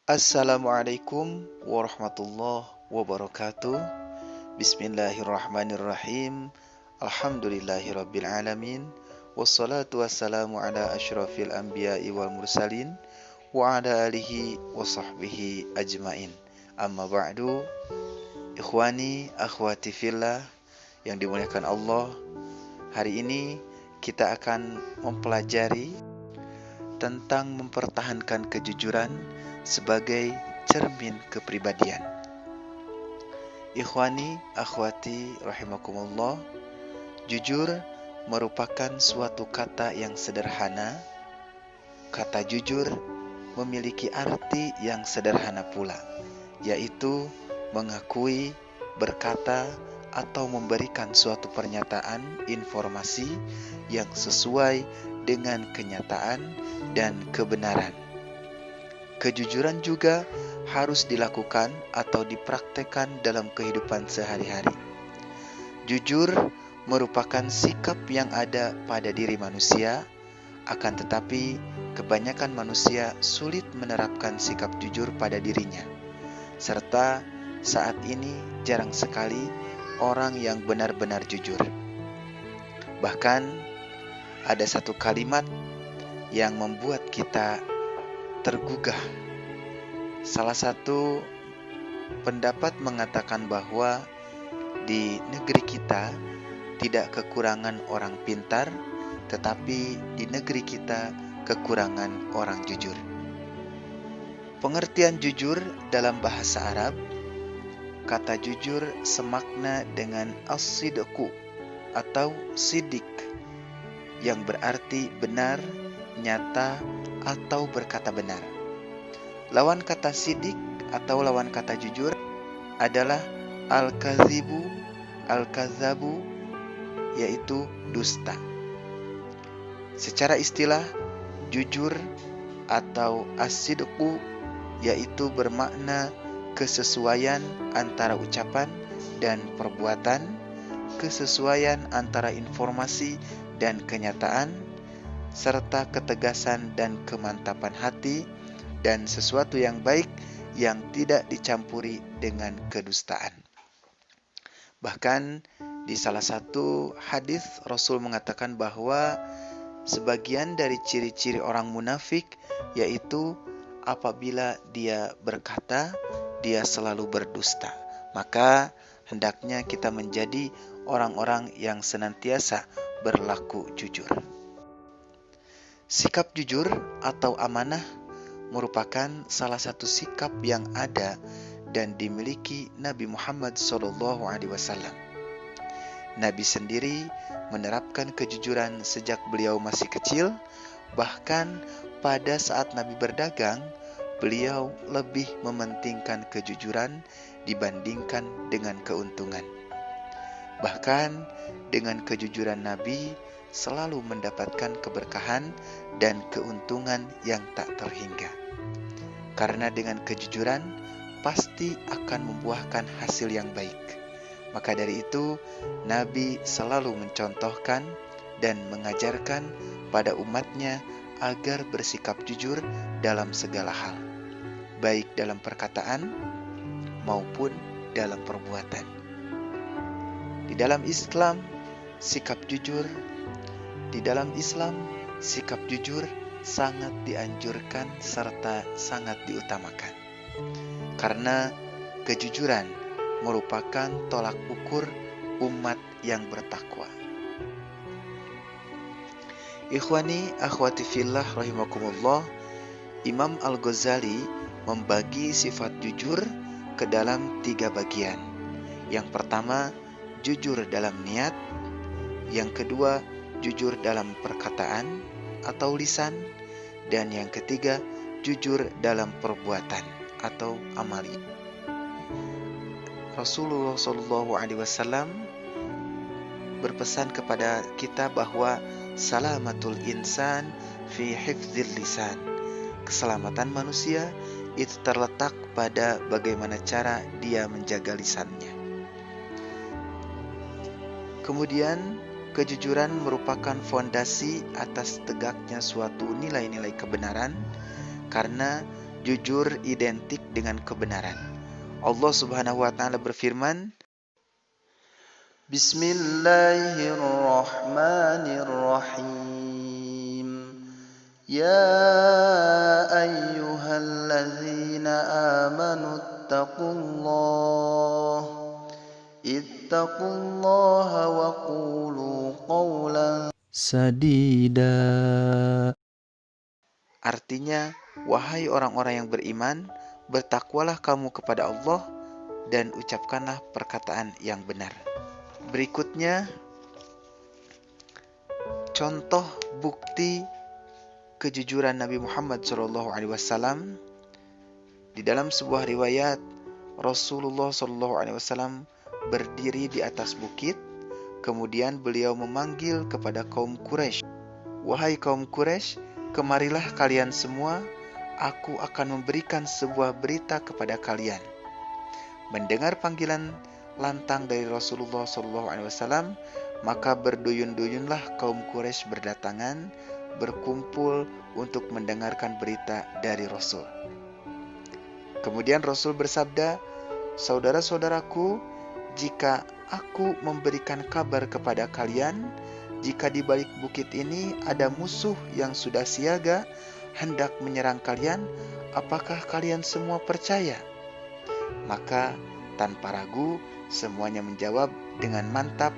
Assalamualaikum warahmatullahi wabarakatuh. Bismillahirrahmanirrahim. Alhamdulillahirabbil alamin. Wassalatu wassalamu ala asyrafil anbiya'i wal mursalin wa ala alihi wa sahbihi ajmain. Amma ba'du. Ikhwani akhwati fillah yang dimuliakan Allah. Hari ini kita akan mempelajari tentang mempertahankan kejujuran sebagai cermin kepribadian. Ikhwani, akhwati rahimakumullah, jujur merupakan suatu kata yang sederhana. Kata jujur memiliki arti yang sederhana pula, yaitu mengakui, berkata, atau memberikan suatu pernyataan, informasi yang sesuai dengan kenyataan dan kebenaran. Kejujuran juga harus dilakukan atau dipraktekkan dalam kehidupan sehari-hari. Jujur merupakan sikap yang ada pada diri manusia, akan tetapi kebanyakan manusia sulit menerapkan sikap jujur pada dirinya. Serta saat ini jarang sekali orang yang benar-benar jujur. Bahkan ada satu kalimat yang membuat kita tergugah. Salah satu pendapat mengatakan bahwa di negeri kita tidak kekurangan orang pintar, tetapi di negeri kita kekurangan orang jujur. Pengertian jujur dalam bahasa Arab, kata jujur semakna dengan as-sidqu atau sidik, yang berarti benar, nyata, atau berkata benar. Lawan kata sidik atau lawan kata jujur adalah al-kazibu, al-kazabu, yaitu dusta. Secara istilah, jujur atau as-sidqu yaitu bermakna kesesuaian antara ucapan dan perbuatan, kesesuaian antara informasi dan kenyataan, serta ketegasan dan kemantapan hati, dan sesuatu yang baik yang tidak dicampuri dengan kedustaan. Bahkan di salah satu hadis Rasul mengatakan bahwa sebagian dari ciri-ciri orang munafik yaitu apabila dia berkata, dia selalu berdusta. Maka hendaknya kita menjadi orang-orang yang senantiasa berlaku jujur. Sikap jujur atau amanah merupakan salah satu sikap yang ada dan dimiliki Nabi Muhammad SAW. Nabi sendiri menerapkan kejujuran sejak beliau masih kecil, bahkan pada saat Nabi berdagang, beliau lebih mementingkan kejujuran dibandingkan dengan keuntungan. Bahkan dengan kejujuran Nabi selalu mendapatkan keberkahan dan keuntungan yang tak terhingga. Karena dengan kejujuran pasti akan membuahkan hasil yang baik. Maka dari itu, Nabi selalu mencontohkan dan mengajarkan pada umatnya agar bersikap jujur dalam segala hal, baik dalam perkataan maupun dalam perbuatan. Di dalam Islam, sikap jujur sangat dianjurkan serta sangat diutamakan. Karena kejujuran merupakan tolak ukur umat yang bertakwa. Ikhwani akhwati fillah rahimakumullah, Imam Al-Ghazali membagi sifat jujur ke dalam 3 bagian. Yang pertama, jujur dalam niat. Yang kedua, jujur dalam perkataan atau lisan. Dan yang ketiga, jujur dalam perbuatan atau amali. Rasulullah SAW berpesan kepada kita bahwa salamatul insan fi hifdzil lisan. Keselamatan manusia itu terletak pada bagaimana cara dia menjaga lisannya. Kemudian kejujuran merupakan fondasi atas tegaknya suatu nilai-nilai kebenaran, karena jujur identik dengan kebenaran. Allah Subhanahu wa taala berfirman, Bismillahirrahmanirrahim. Ya ayyuhallazina amanu ittaqullaha wa qulu qawlan sadida. Artinya, wahai orang-orang yang beriman, bertakwalah kamu kepada Allah dan ucapkanlah perkataan yang benar. Berikutnya, contoh bukti kejujuran Nabi Muhammad SAW. Di dalam sebuah riwayat, Rasulullah SAW berdiri di atas bukit, kemudian beliau memanggil kepada kaum Quraisy, "Wahai kaum Quraisy, kemarilah kalian semua, aku akan memberikan sebuah berita kepada kalian." Mendengar panggilan lantang dari Rasulullah SAW, maka berduyun-duyunlah kaum Quraisy berdatangan, berkumpul untuk mendengarkan berita dari Rasul. Kemudian Rasul bersabda, "Saudara-saudaraku, jika aku memberikan kabar kepada kalian, jika di balik bukit ini ada musuh yang sudah siaga, hendak menyerang kalian, apakah kalian semua percaya?" Maka tanpa ragu, semuanya menjawab dengan mantap,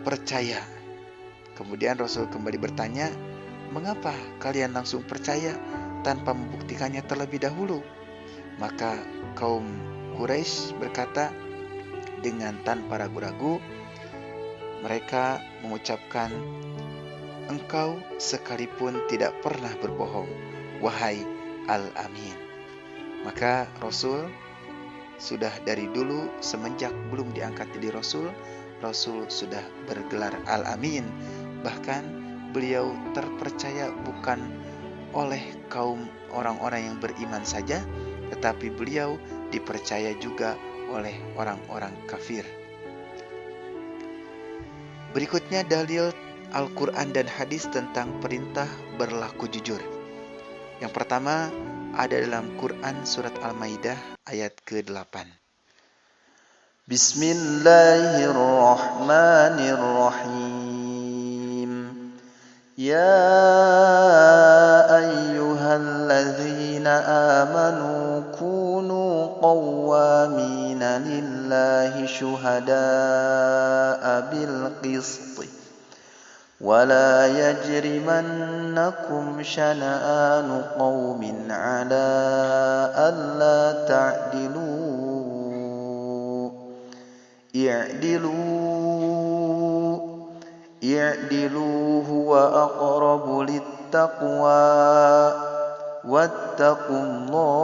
"Percaya." Kemudian Rasul kembali bertanya, "Mengapa kalian langsung percaya tanpa membuktikannya terlebih dahulu?" Maka kaum Quraisy berkata dengan tanpa ragu-ragu, mereka mengucapkan, "Engkau sekalipun tidak pernah berbohong, wahai Al-Amin." Maka Rasul sudah dari dulu, semenjak belum diangkat jadi Rasul, Rasul sudah bergelar Al-Amin. Bahkan beliau terpercaya bukan oleh kaum orang-orang yang beriman saja, tetapi beliau dipercaya juga oleh orang-orang kafir. Berikutnya dalil Al-Quran dan hadis tentang perintah berlaku jujur. Yang pertama ada dalam Quran surat Al-Maidah ayat ke-8. Bismillahirrahmanirrahim. Ya ayyuhallazina amanu kunu qawwamina lillahi syuhada'a bil qisti. ولا يجرمنكم شنآن قوم على ألا تعدلوا اعدلوا هو أقرب للتقوى واتقوا الله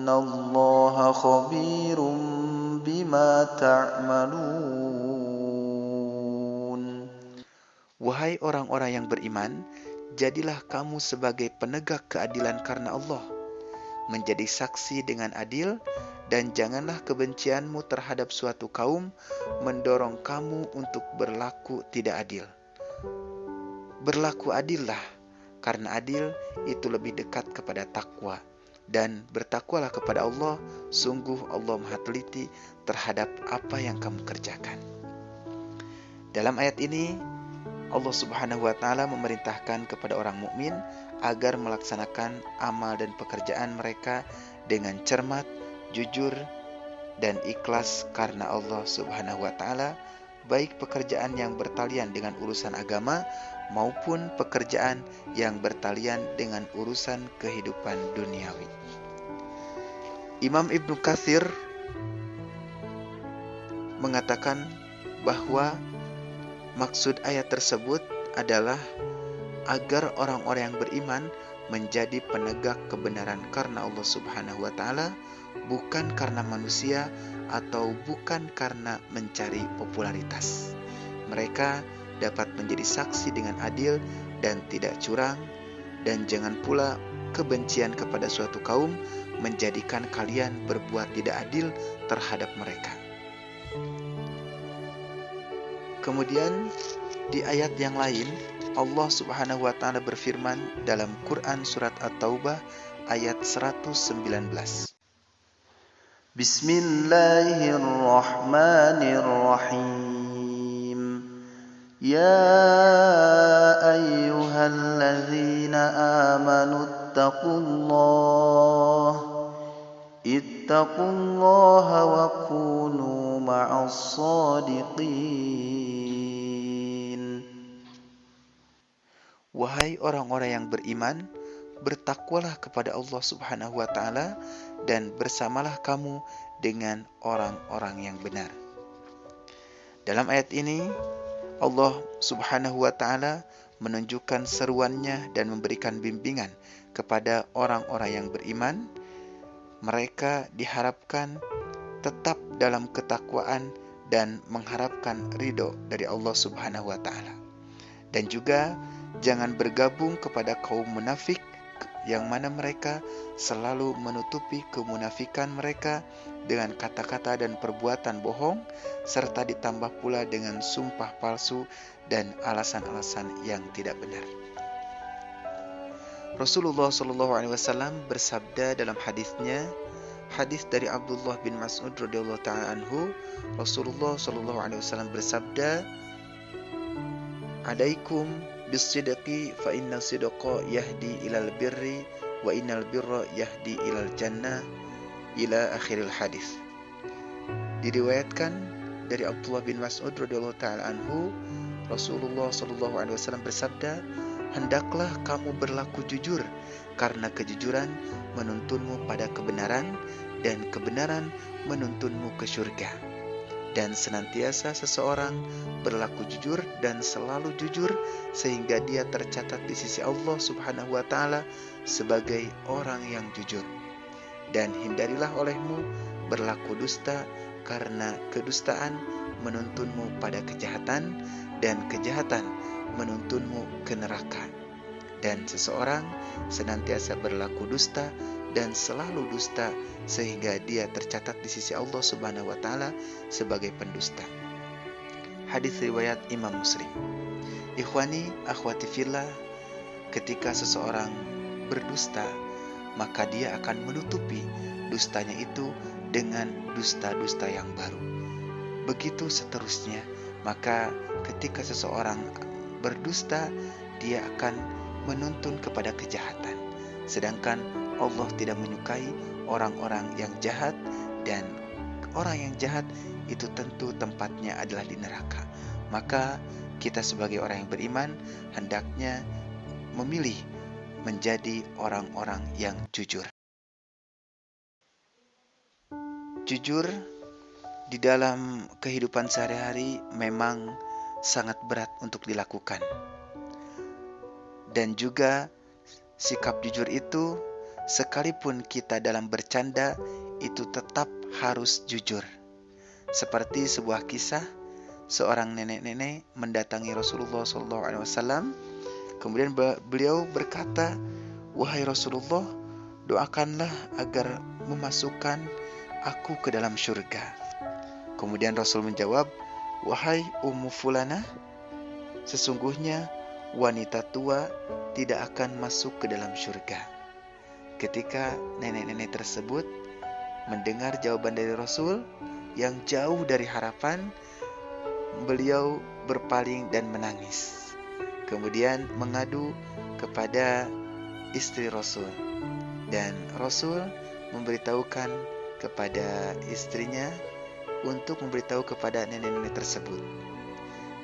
innallaha khabirum bima ta'malun. Wahai orang-orang yang beriman, jadilah kamu sebagai penegak keadilan karena Allah, menjadi saksi dengan adil, dan janganlah kebencianmu terhadap suatu kaum mendorong kamu untuk berlaku tidak adil. Berlaku adillah, karena adil itu lebih dekat kepada takwa. Dan bertakwalah kepada Allah, sungguh Allah Maha Teliti terhadap apa yang kamu kerjakan. Dalam ayat ini, Allah Subhanahu wa taala memerintahkan kepada orang mukmin agar melaksanakan amal dan pekerjaan mereka dengan cermat, jujur, dan ikhlas karena Allah Subhanahu wa taala, baik pekerjaan yang bertalian dengan urusan agama maupun pekerjaan yang bertalian dengan urusan kehidupan duniawi. Imam Ibnu Katsir mengatakan bahwa maksud ayat tersebut adalah agar orang-orang yang beriman menjadi penegak kebenaran karena Allah Subhanahu wa taala, bukan karena manusia atau bukan karena mencari popularitas. Mereka dapat menjadi saksi dengan adil dan tidak curang, dan jangan pula kebencian kepada suatu kaum menjadikan kalian berbuat tidak adil terhadap mereka. Kemudian di ayat yang lain Allah Subhanahu wa taala berfirman dalam Quran surat At-Taubah ayat 119. Bismillahirrahmanirrahim. Ya ayyuhalladzina amanu ittaqullaha wa kunu ma'as shadiqin. Wahai orang-orang yang beriman, bertakwalah kepada Allah Subhanahu wa taala dan bersamalah kamu dengan orang-orang yang benar. Dalam ayat ini Allah Subhanahu wa taala menunjukkan seruannya dan memberikan bimbingan kepada orang-orang yang beriman. Mereka diharapkan tetap dalam ketakwaan dan mengharapkan ridho dari Allah Subhanahu wa taala. Dan juga jangan bergabung kepada kaum munafik yang mana mereka selalu menutupi kemunafikan mereka dengan kata-kata dan perbuatan bohong, serta ditambah pula dengan sumpah palsu dan alasan-alasan yang tidak benar. Rasulullah SAW bersabda dalam hadisnya, hadis dari Abdullah bin Mas'ud radhiyallahu ta'ala anhu, Rasulullah SAW bersabda, "Alaikum bis-sidqi fa inna sidqa yahdi ilal birri wa innal birra yahdi ilal jannah ila akhiril hadis." Diriwayatkan dari Abdullah bin Mas'ud radhiyallahu ta'ala anhu, Rasulullah SAW bersabda, "Hendaklah kamu berlaku jujur, karena kejujuran menuntunmu pada kebenaran dan kebenaran menuntunmu ke surga. Dan senantiasa seseorang berlaku jujur dan selalu jujur sehingga dia tercatat di sisi Allah Subhanahu wa taala sebagai orang yang jujur. Dan hindarilah olehmu berlaku dusta, karena kedustaan menuntunmu pada kejahatan dan kejahatan menuntunmu ke neraka. Dan seseorang senantiasa berlaku dusta dan selalu dusta sehingga dia tercatat di sisi Allah Subhanahu wa taala sebagai pendusta." Hadis riwayat Imam Muslim. Ikhwani akhwati fillah, ketika seseorang berdusta, maka dia akan menutupi dustanya itu dengan dusta-dusta yang baru. Begitu seterusnya, maka ketika seseorang berdusta, dia akan menuntun kepada kejahatan. Sedangkan Allah tidak menyukai orang-orang yang jahat, dan orang yang jahat itu tentu tempatnya adalah di neraka. Maka kita sebagai orang yang beriman hendaknya memilih menjadi orang-orang yang jujur. Jujur di dalam kehidupan sehari-hari memang sangat berat untuk dilakukan. Dan juga sikap jujur itu, sekalipun kita dalam bercanda, itu tetap harus jujur. Seperti sebuah kisah, seorang nenek-nenek mendatangi Rasulullah SAW. Kemudian beliau berkata, "Wahai Rasulullah, doakanlah agar memasukkan aku ke dalam surga." Kemudian Rasul menjawab, "Wahai Ummu Fulanah, sesungguhnya wanita tua tidak akan masuk ke dalam surga." Ketika nenek-nenek tersebut mendengar jawaban dari Rasul yang jauh dari harapan, beliau berpaling dan menangis. Kemudian mengadu kepada istri Rasul, dan Rasul memberitahukan kepada istrinya untuk memberitahu kepada nenek-nenek tersebut.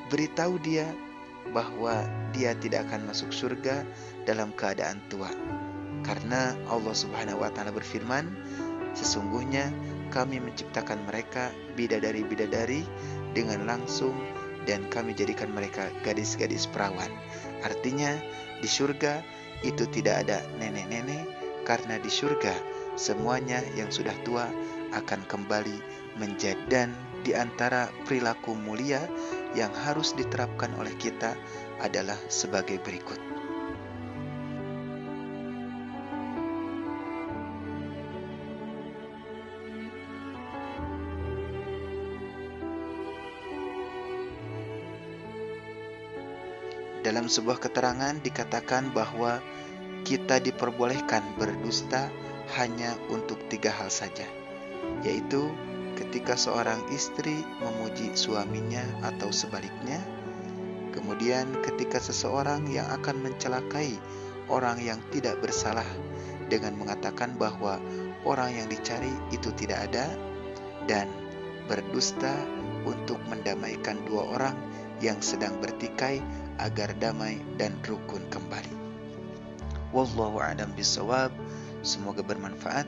Beritahu dia bahwa dia tidak akan masuk surga dalam keadaan tua. Karena Allah Subhanahu wa taala berfirman, "Sesungguhnya kami menciptakan mereka bidadari-bidadari dengan langsung, dan kami jadikan mereka gadis-gadis perawan." Artinya di surga itu tidak ada nenek-nenek, karena di surga semuanya yang sudah tua akan kembali menjadi. Dan di antara perilaku mulia yang harus diterapkan oleh kita adalah sebagai berikut. Dalam sebuah keterangan dikatakan bahwa kita diperbolehkan berdusta hanya untuk 3 hal saja, yaitu ketika seorang istri memuji suaminya atau sebaliknya, kemudian ketika seseorang yang akan mencelakai orang yang tidak bersalah dengan mengatakan bahwa orang yang dicari itu tidak ada, dan berdusta untuk mendamaikan 2 orang yang sedang bertikai agar damai dan rukun kembali. Wallahu a'lam bishawab. Semoga bermanfaat.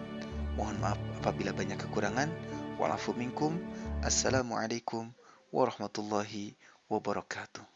Mohon maaf apabila banyak kekurangan. Wa'afu minkum. Assalamualaikum warahmatullahi wabarakatuh.